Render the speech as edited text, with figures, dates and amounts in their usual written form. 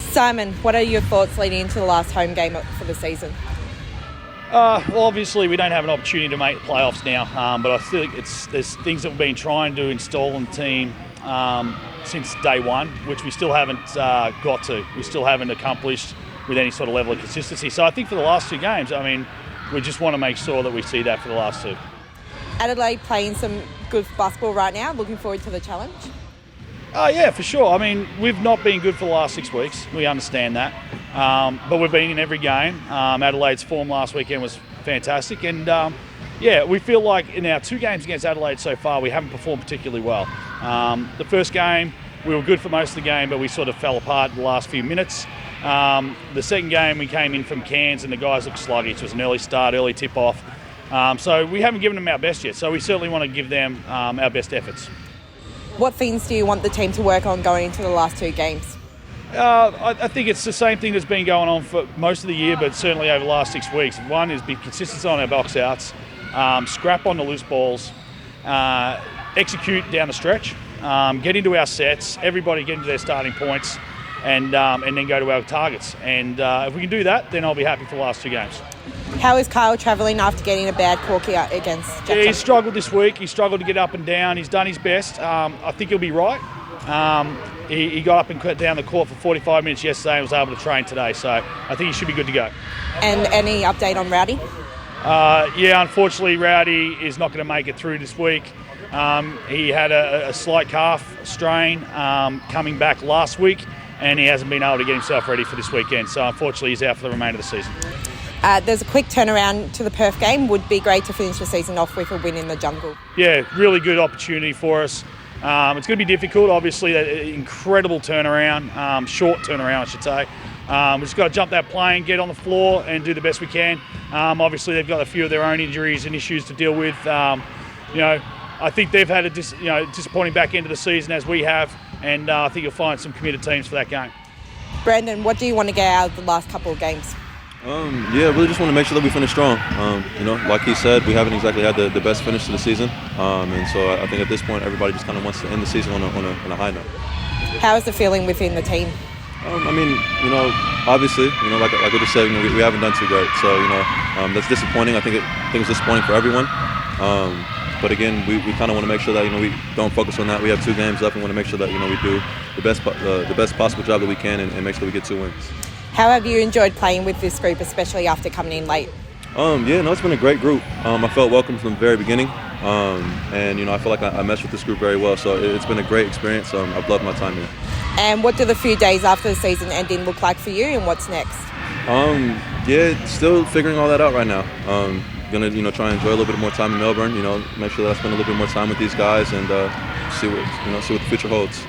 Simon, what are your thoughts leading into the last home game for the season? Well, obviously we don't have an opportunity to make the playoffs now, but I think there's things that we've been trying to install in the team since day one, which we still haven't got to. We still haven't accomplished with any sort of level of consistency. So I think for the last two games, we just want to make sure that we see that for the last two. Adelaide playing some good basketball right now. Looking forward to the challenge. Yeah, for sure. We've not been good for the last 6 weeks. We understand that. But we've been in every game. Adelaide's form last weekend was fantastic. And, we feel like in our 2 games against Adelaide so far, we haven't performed particularly well. The first game, we were good for most of the game, but we sort of fell apart in the last few minutes. The second game, we came in from Cairns and the guys looked sluggish. It was an early start, early tip-off. So we haven't given them our best yet. So we certainly want to give them our best efforts. What things do you want the team to work on going into the last 2 games? I think it's the same thing that's been going on for most of the year, but certainly over the last 6 weeks. One is be consistent on our box outs, scrap on the loose balls, execute down the stretch, get into our sets, everybody get into their starting points, and then go to our targets. And if we can do that, then I'll be happy for the last 2 games. How is Kyle travelling after getting a bad corky against Jackson? Yeah, he's struggled this week. He struggled to get up and down. He's done his best. I think he'll be right. He got up and cut down the court for 45 minutes yesterday and was able to train today. So I think he should be good to go. And any update on Rowdy? Unfortunately, Rowdy is not going to make it through this week. He had a slight calf strain coming back last week, and he hasn't been able to get himself ready for this weekend. So unfortunately, he's out for the remainder of the season. There's a quick turnaround to the Perth game. Would be great to finish the season off with a win in the jungle. Yeah, really good opportunity for us. It's going to be difficult, obviously, that incredible turnaround, short turnaround, I should say. We've just got to jump that plane, get on the floor and do the best we can. Obviously, they've got a few of their own injuries and issues to deal with. I think they've had a disappointing back end of the season as we have, and I think you'll find some committed teams for that game. Brandon, what do you want to get out of the last couple of games? Really just want to make sure that we finish strong. Like he said, we haven't exactly had the best finish to the season, and so I think at this point everybody just kind of wants to end the season on a high note. How is the feeling within the team? Obviously, like we just said, we haven't done too great, so that's disappointing. I think it's disappointing for everyone. But again, we kind of want to make sure that we don't focus on that. We have 2 games left. We want to make sure that we do the best possible job that we can and make sure we get 2 wins. How have you enjoyed playing with this group, especially after coming in late? It's been a great group. I felt welcome from the very beginning, and I feel like I meshed with this group very well. So it's been a great experience. I've loved my time here. And what do the few days after the season ending look like for you, and what's next? Still figuring all that out right now. Gonna try and enjoy a little bit more time in Melbourne. Make sure that I spend a little bit more time with these guys and see what the future holds.